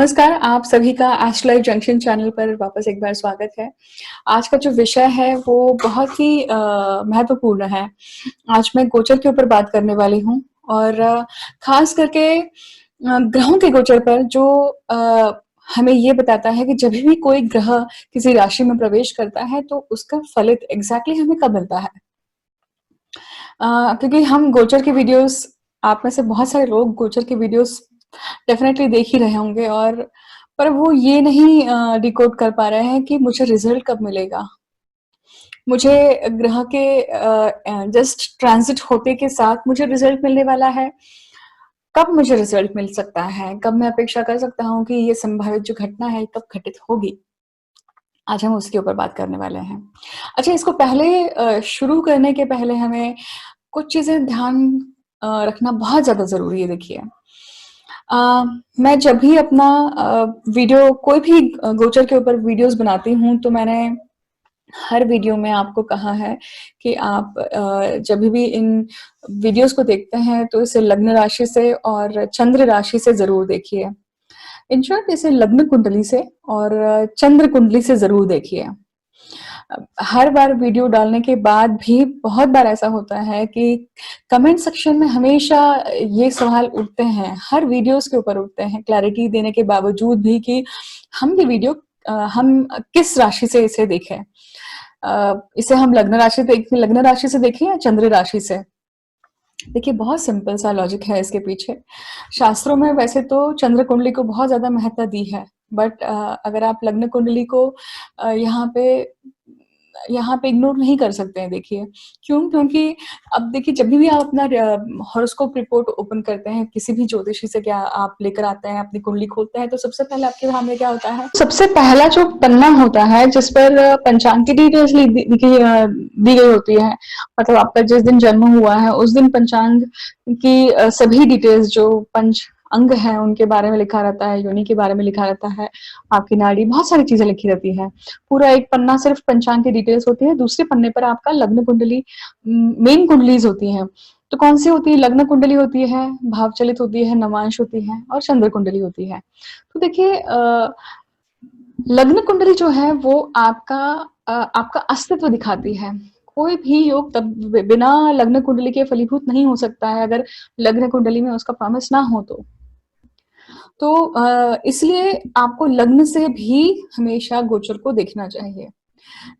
नमस्कार, आप सभी का एस्ट्रो लाइफ जंक्शन चैनल पर वापस एक बार स्वागत है। आज का जो विषय है वो बहुत ही महत्वपूर्ण है। आज मैं गोचर के ऊपर बात करने वाली हूँ और खास करके ग्रहों के गोचर पर जो हमें ये बताता है कि जब भी कोई ग्रह किसी राशि में प्रवेश करता है तो उसका फलित एग्जैक्टली हमें कब मिलता है। क्योंकि हम गोचर के वीडियोस, आप में से बहुत सारे लोग गोचर के वीडियोस डेफिनेटली देख ही रहे होंगे और पर वो ये नहीं डिकोड कर पा रहे हैं कि मुझे रिजल्ट कब मिलेगा। मुझे ग्रह के जस्ट ट्रांजिट होते के साथ मुझे रिजल्ट मिलने वाला है। कब मुझे रिजल्ट मिल सकता है, कब मैं अपेक्षा कर सकता हूँ कि ये संभावित जो घटना है कब घटित होगी। आज हम उसके ऊपर बात करने वाले हैं। अच्छा, इसको पहले शुरू करने के पहले हमें कुछ चीजें ध्यान रखना बहुत ज्यादा जरूरी है। देखिए, मैं जब भी अपना वीडियो कोई भी गोचर के ऊपर वीडियोस बनाती हूँ तो मैंने हर वीडियो में आपको कहा है कि आप जब भी इन वीडियोस को देखते हैं तो इसे लग्न राशि से और चंद्र राशि से जरूर देखिए। इन शॉर्ट, इसे लग्न कुंडली से और चंद्र कुंडली से जरूर देखिए। हर बार वीडियो डालने के बाद भी बहुत बार ऐसा होता है कि कमेंट सेक्शन में हमेशा ये सवाल उठते हैं, हर वीडियोस के ऊपर उठते हैं, क्लैरिटी देने के बावजूद भी कि हम ये वीडियो हम किस राशि से इसे देखें। इसे हम लग्न राशि से देखें या चंद्र राशि से। देखिए, बहुत सिंपल सा लॉजिक है इसके पीछे। शास्त्रों में वैसे तो चंद्र कुंडली को बहुत ज्यादा महत्ता दी है, बट अगर आप लग्न कुंडली को यहाँ पे इग्नोर नहीं कर सकते हैं। देखिए क्यों? क्योंकि अब देखिए, जब भी आप अपना हॉरोस्कोप रिपोर्ट ओपन करते हैं, किसी भी ज्योतिषी से क्या आप लेकर आते हैं, अपनी कुंडली खोलते हैं, तो सबसे पहले आपके सामने क्या होता है, सबसे पहला जो पन्ना होता है जिस पर पंचांग की डिटेल्स दी गई होती है। मतलब आपका जिस दिन जन्म हुआ है उस दिन पंचांग की सभी डिटेल्स, जो पंच अंग है उनके बारे में लिखा रहता है, योनि के बारे में लिखा रहता है, आपकी नाड़ी, बहुत सारी चीजें लिखी रहती है। पूरा एक पन्ना सिर्फ पंचांग की डिटेल्स होती है। दूसरे पन्ने पर आपका लग्न कुंडली, मेन कुंडलीज होती हैं। तो कौन सी होती है? लग्न कुंडली होती है, भावचलित होती है, नवांश होती है और चंद्र कुंडली होती है। तो देखिए, लग्न कुंडली जो है वो आपका अस्तित्व दिखाती है। कोई भी योग तब बिना लग्न कुंडली के फलीभूत नहीं हो सकता है, अगर लग्न कुंडली में उसका प्रॉमिस ना हो तो इसलिए आपको लग्न से भी हमेशा गोचर को देखना चाहिए।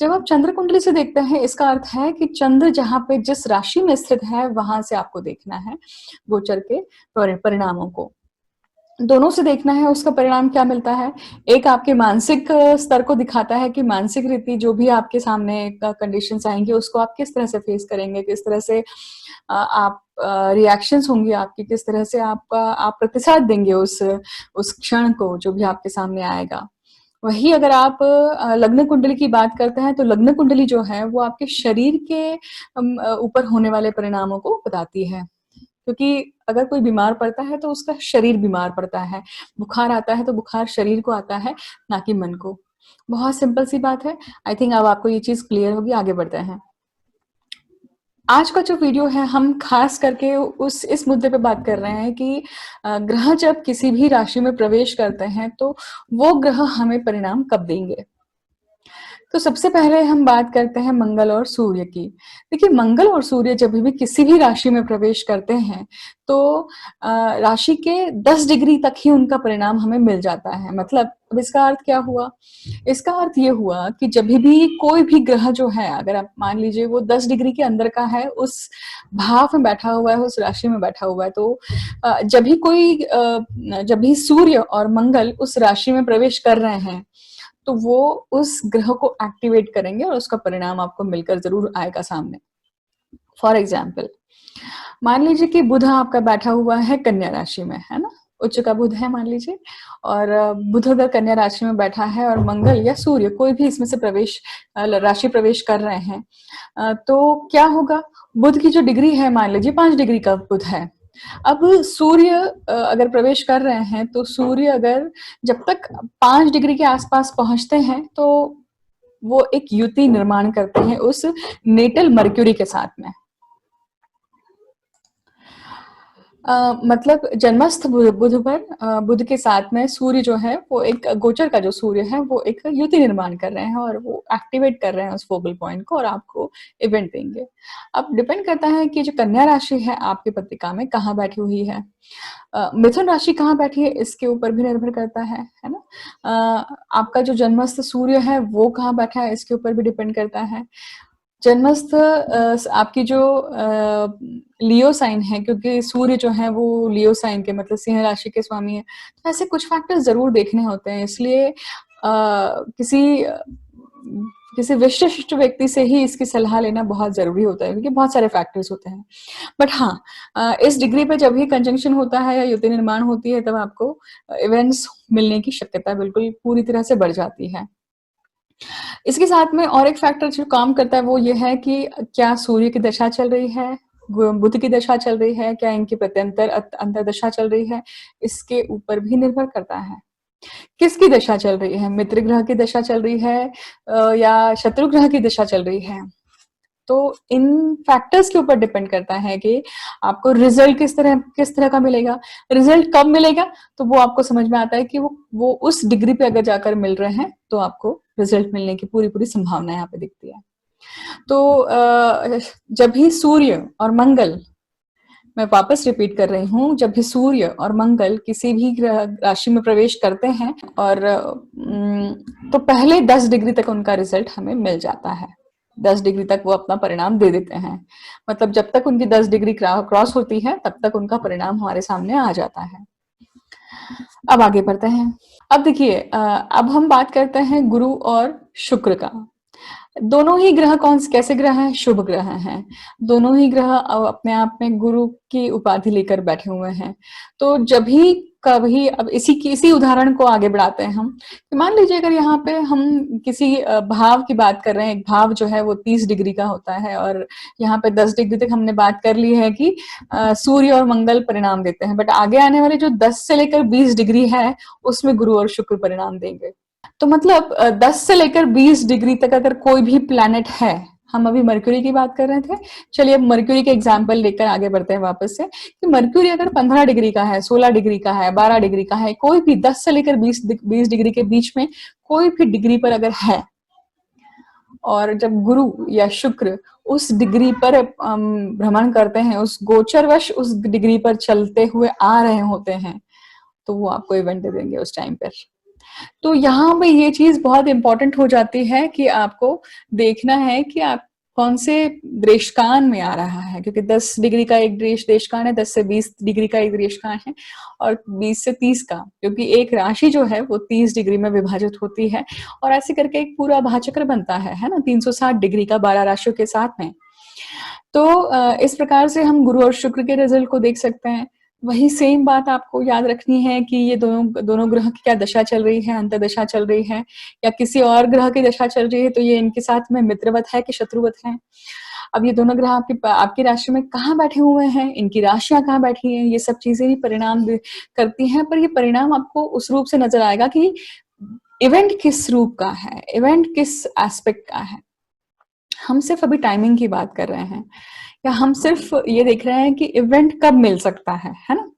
जब आप चंद्र कुंडली से देखते हैं, इसका अर्थ है कि चंद्र जहां पे जिस राशि में स्थित है वहां से आपको देखना है गोचर के परिणामों को। दोनों से देखना है, उसका परिणाम क्या मिलता है। एक आपके मानसिक स्तर को दिखाता है कि मानसिक रीति जो भी आपके सामने कंडीशंस आएंगे उसको आप किस तरह से फेस करेंगे, किस तरह से आप रिएक्शंस होंगी आपकी, किस तरह से आप प्रतिसाद देंगे उस क्षण को जो भी आपके सामने आएगा। वही अगर आप लग्न कुंडली की बात करते हैं तो लग्न कुंडली जो है वो आपके शरीर के ऊपर होने वाले परिणामों को बताती है। क्योंकि अगर कोई बीमार पड़ता है तो उसका शरीर बीमार पड़ता है, बुखार आता है तो बुखार शरीर को आता है, ना कि मन को। बहुत सिंपल सी बात है। आई थिंक अब आपको ये चीज क्लियर होगी। आगे बढ़ते हैं। आज का जो वीडियो है हम खास करके उस इस मुद्दे पे बात कर रहे हैं कि ग्रह जब किसी भी राशि में प्रवेश करते हैं तो वो ग्रह हमें परिणाम कब देंगे। तो सबसे पहले हम बात करते हैं मंगल और सूर्य की। देखिए, मंगल और सूर्य जब भी किसी भी राशि में प्रवेश करते हैं तो राशि के 10 डिग्री तक ही उनका परिणाम हमें मिल जाता है। मतलब अब इसका अर्थ क्या हुआ? इसका अर्थ ये हुआ कि जब भी कोई भी ग्रह जो है, अगर आप मान लीजिए वो 10 डिग्री के अंदर का है, उस भाव में बैठा हुआ है, उस राशि में बैठा हुआ है, तो जब भी सूर्य और मंगल उस राशि में प्रवेश कर रहे हैं तो वो उस ग्रह को एक्टिवेट करेंगे और उसका परिणाम आपको मिलकर जरूर आएगा सामने। फॉर एग्जाम्पल, मान लीजिए कि बुध आपका बैठा हुआ है कन्या राशि में, है ना, उच्च का बुध है मान लीजिए, और बुध अगर कन्या राशि में बैठा है और मंगल या सूर्य कोई भी इसमें से राशि प्रवेश कर रहे हैं, तो क्या होगा? बुध की जो डिग्री है, मान लीजिए 5 डिग्री का बुध है। अब सूर्य अगर प्रवेश कर रहे हैं तो सूर्य अगर जब तक 5 डिग्री के आसपास पहुंचते हैं तो वो एक युति निर्माण करते हैं उस नेटल मर्क्यूरी के साथ में। मतलब जन्मस्थ बुध पर बुध के साथ में सूर्य जो है वो एक गोचर का जो सूर्य है वो एक युति निर्माण कर रहे हैं और वो एक्टिवेट कर रहे हैं उस फोकल पॉइंट को और आपको इवेंट देंगे। अब डिपेंड करता है कि जो कन्या राशि है आपकी पत्रिका में कहाँ बैठी हुई है। मिथुन राशि कहाँ बैठी है इसके ऊपर भी निर्भर करता है ना। आपका जो जन्मस्थ सूर्य है वो कहाँ बैठा है इसके ऊपर भी डिपेंड करता है। जन्मस्थ आपकी जो लियो साइन है, क्योंकि सूर्य जो है वो लियो साइन के मतलब सिंह राशि के स्वामी है, तो ऐसे कुछ फैक्टर्स जरूर देखने होते हैं। इसलिए किसी विशिष्ट व्यक्ति से ही इसकी सलाह लेना बहुत जरूरी होता है, क्योंकि बहुत सारे फैक्टर्स होते हैं। बट हाँ, इस डिग्री पे जब भी कंजंक्शन होता है या युति निर्माण होती है तब आपको इवेंट्स मिलने की शक्यता बिल्कुल पूरी तरह से बढ़ जाती है। इसके साथ में और एक फैक्टर जो काम करता है वो ये है कि क्या सूर्य की दशा चल रही है, बुध की दशा चल रही है, क्या इनकी प्रत्यंतर अंतर दशा चल रही है, इसके ऊपर भी निर्भर करता है। किसकी दशा चल रही है, मित्र ग्रह की दशा चल रही है या शत्रु ग्रह की दशा चल रही है। तो इन फैक्टर्स के ऊपर डिपेंड करता है कि आपको रिजल्ट किस तरह का मिलेगा। रिजल्ट कब मिलेगा तो वो आपको समझ में आता है कि वो उस डिग्री पे अगर जाकर मिल रहे हैं तो आपको रिजल्ट मिलने की पूरी पूरी संभावना यहाँ पे दिखती है। तो जब भी सूर्य और मंगल, मैं वापस रिपीट कर रही हूँ, जब भी सूर्य और मंगल किसी भी राशि में प्रवेश करते हैं और तो पहले 10 डिग्री तक उनका रिजल्ट हमें मिल जाता है। 10 डिग्री तक वो अपना परिणाम दे देते हैं। मतलब जब तक उनकी 10 डिग्री क्रॉस होती है तब तक उनका परिणाम हमारे सामने आ जाता है। अब आगे बढ़ते हैं। अब देखिए, अब हम बात करते हैं गुरु और शुक्र का। दोनों ही ग्रह कैसे ग्रह हैं, शुभ ग्रह हैं। दोनों ही ग्रह अपने आप में गुरु की उपाधि लेकर बैठे हुए हैं। तो जब भी कभी, अब इसी उदाहरण को आगे बढ़ाते हैं हम, मान लीजिए अगर यहाँ पे हम किसी भाव की बात कर रहे हैं। एक भाव जो है वो 30 डिग्री का होता है और यहाँ पे 10 डिग्री तक हमने बात कर ली है कि सूर्य और मंगल परिणाम देते हैं, बट आगे आने वाले जो 10 से लेकर 20 डिग्री है उसमें गुरु और शुक्र परिणाम देंगे। तो मतलब 10 से लेकर 20 डिग्री तक अगर कोई भी प्लैनेट है, हम अभी मरक्यूरी की बात कर रहे थे, चलिए अब मरक्यूरी के एग्जाम्पल लेकर आगे बढ़ते हैं वापस से, कि मरक्यूरी अगर 15 डिग्री का है, 16 डिग्री का है, 12 डिग्री का है, कोई भी 10 से लेकर 20 डिग्री के बीच में कोई भी डिग्री पर अगर है, और जब गुरु या शुक्र उस डिग्री पर भ्रमण करते हैं, उस गोचरवश उस डिग्री पर चलते हुए आ रहे होते हैं, तो वो आपको इवेंट दे देंगे उस टाइम पर। तो यहाँ पे ये चीज बहुत इंपॉर्टेंट हो जाती है कि आपको देखना है कि आप कौन से देशकान में आ रहा है, क्योंकि 10 डिग्री का एक देशकान है, 10 से 20 डिग्री का एक देशकान है और 20 से 30 का, क्योंकि एक राशि जो है वो 30 डिग्री में विभाजित होती है और ऐसे करके एक पूरा भाचक्र बनता है ना, 360 डिग्री का 12 राशियों के साथ में। तो इस प्रकार से हम गुरु और शुक्र के रिजल्ट को देख सकते हैं। वही सेम बात आपको याद रखनी है कि ये दोनों ग्रह की क्या दशा चल रही है, अंतर्दशा चल रही है या किसी और ग्रह की दशा चल रही है, तो ये इनके साथ में मित्रवत है कि शत्रुवत है। अब ये दोनों ग्रह आपकी राशि में कहाँ बैठे हुए हैं, इनकी राशियां कहाँ बैठी हैं, ये सब चीजें ही परिणाम करती हैं। पर ये परिणाम आपको उस रूप से नजर आएगा कि इवेंट किस रूप का है, इवेंट किस एस्पेक्ट का है। हम सिर्फ अभी टाइमिंग की बात कर रहे हैं या हम सिर्फ ये देख रहे हैं कि इवेंट कब मिल सकता है ना।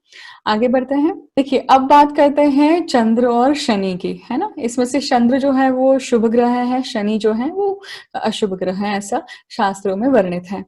आगे बढ़ते हैं। देखिए, अब बात करते हैं चंद्र और शनि की, है ना। इसमें से चंद्र जो है वो शुभ ग्रह है, शनि जो है वो अशुभ ग्रह है, ऐसा शास्त्रों में वर्णित है।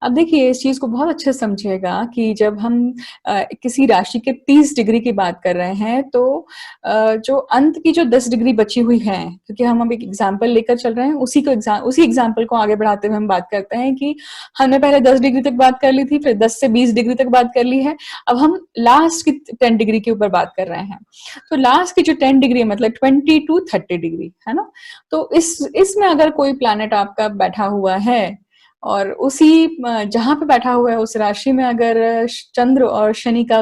अब देखिए, इस चीज को बहुत अच्छे से समझिएगा कि जब हम किसी राशि के 30 डिग्री की बात कर रहे हैं, तो जो अंत की जो 10 डिग्री बची हुई है, क्योंकि हम अब एक एग्जाम्पल लेकर चल रहे हैं, उसी एग्जाम्पल को आगे बढ़ाते हुए हम बात करते हैं कि हमने पहले 10 डिग्री तक बात कर ली थी, फिर 10 से 20 डिग्री तक बात कर ली है, अब हम लास्ट की 10 डिग्री के ऊपर बात कर रहे हैं। तो लास्ट की जो 10 डिग्री मतलब 20 to 30 डिग्री, है ना। तो इसमें अगर कोई प्लैनेट आपका बैठा हुआ है और उसी जहां पे बैठा हुआ है उस राशि में अगर चंद्र और शनि का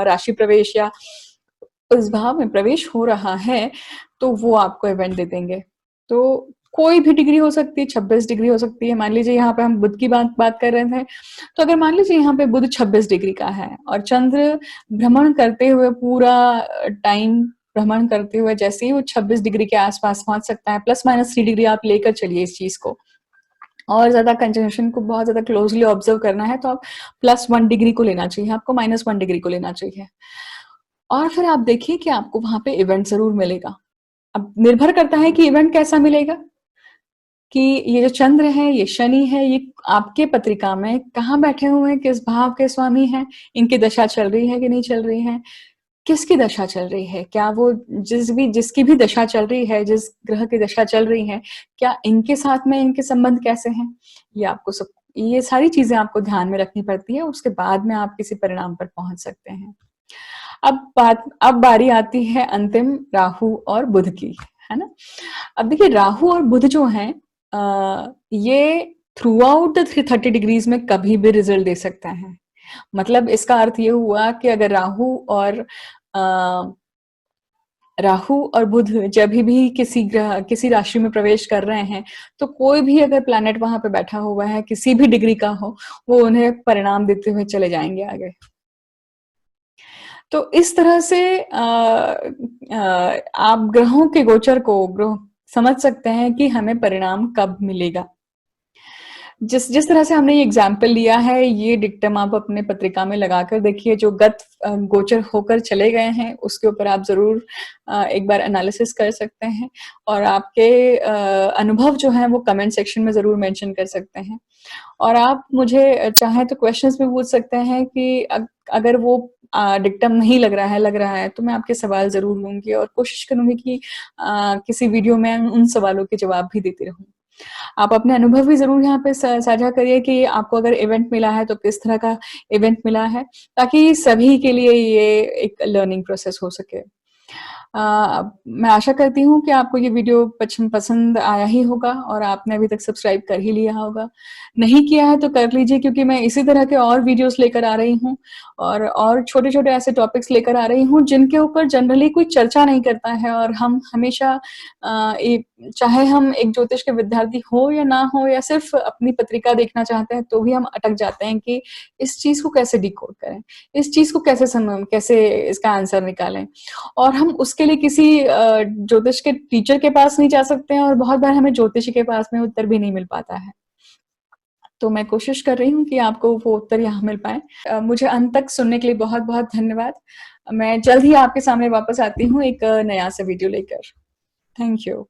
राशि प्रवेश या उस भाव में प्रवेश हो रहा है, तो वो आपको इवेंट दे देंगे। तो कोई भी डिग्री हो सकती है, 26 डिग्री हो सकती है। मान लीजिए यहाँ पे हम बुध की बात कर रहे थे, तो अगर मान लीजिए यहाँ पे बुध 26 डिग्री का है और चंद्र भ्रमण करते हुए पूरा टाइम भ्रमण करते हुए जैसे ही वो 26 डिग्री के आसपास पहुंच सकता है, +- 3 डिग्री आप लेकर चलिए इस चीज को, और ज़्यादा कंजंक्शन को बहुत ज़्यादा क्लोज़ली ऑब्ज़र्व करना है तो आप +1 डिग्री को लेना चाहिए, आपको -1 डिग्री को लेना चाहिए। और फिर आप देखिए कि आपको वहाँ पे इवेंट ज़रूर मिलेगा। अब निर्भर करता है कि इवेंट कैसा मिलेगा, कि ये जो चंद्र है, ये शनि है, ये आपके पत्रिका में कहाँ बैठे हुए हैं, किस भाव के स्वामी हैं, इनकी दशा चल रही है कि नहीं चल रही है, किसकी दशा चल रही है, क्या वो जिसकी भी दशा चल रही है, जिस ग्रह की दशा चल रही है, क्या इनके साथ में इनके संबंध कैसे हैं? ये सारी चीज़ें आपको ध्यान में रखनी पड़ती है, उसके बाद में आप किसी परिणाम पर पहुँच सकते हैं। अब बारी आती है अंतिम राहु और बुध की, है ना? अब देखिए राहु और बुध जो हैं ये थ्रू आउट द 330 डिग्रीज में कभी भी रिजल्ट दे सकता है। मतलब इसका अर्थ ये हुआ कि अगर राहु और बुध जब भी किसी राशि में प्रवेश कर रहे हैं, तो कोई भी अगर प्लैनेट वहां पे बैठा हुआ है, किसी भी डिग्री का हो, वो उन्हें परिणाम देते हुए चले जाएंगे आगे। तो इस तरह से आप ग्रहों के गोचर को ग्रह समझ सकते हैं कि हमें परिणाम कब मिलेगा। जिस जिस तरह से हमने ये एग्जाम्पल लिया है, ये डिक्टम आप अपने पत्रिका में लगाकर देखिए, जो गोचर होकर चले गए हैं, उसके ऊपर आप ज़रूर एक बार एनालिसिस कर सकते हैं और आपके अनुभव जो हैं, वो कमेंट सेक्शन में ज़रूर मेंशन कर सकते हैं। और आप मुझे चाहें तो क्वेश्चंस भी पूछ सकते हैं कि अगर वो डिक्टम नहीं लग रहा है, तो मैं आपके सवाल ज़रूर लूँगी और कोशिश करूँगी कि किसी वीडियो में उन सवालों के जवाब भी देती रहूँ। आप अपने अनुभव भी ज़रूर यहाँ पे साझा करिए कि आपको अगर इवेंट मिला है तो किस तरह का इवेंट मिला है, ताकि सभी के लिए ये एक लर्निंग प्रोसेस हो सके। मैं आशा करती हूँ कि आपको ये वीडियो पसंद आया ही होगा और आपने अभी तक सब्सक्राइब कर ही लिया होगा। नहीं किया है तो कर लीजिए, क्योंकि मैं इसी तरह के और वीडियोस लेकर आ रही हूँ और छोटे-छोटे ऐसे टॉपिक्स लेकर आ रही हूँ जिनके ऊपर जनरली कोई चर्चा नहीं करता है और हम हमेशा चाहे हम एक ज्योतिष के विद्यार्थी हो या ना हो या सिर्फ अपनी पत्रिका देखना चाहते हैं, तो भी हम अटक जाते हैं कि इस चीज़ को कैसे डिकोड करें, इस चीज़ को कैसे इसका आंसर निकालें। और हम उसके लिए किसी ज्योतिष के टीचर के पास नहीं जा सकते हैं और बहुत बार हमें ज्योतिषी के पास में उत्तर भी नहीं मिल पाता है। तो मैं कोशिश कर रही हूँ कि आपको वो उत्तर यहाँ मिल पाए। मुझे अंत तक सुनने के लिए बहुत-बहुत धन्यवाद। मैं जल्द ही आपके सामने वापस आती हूँ एक नया सा वीडियो लेकर। Thank you.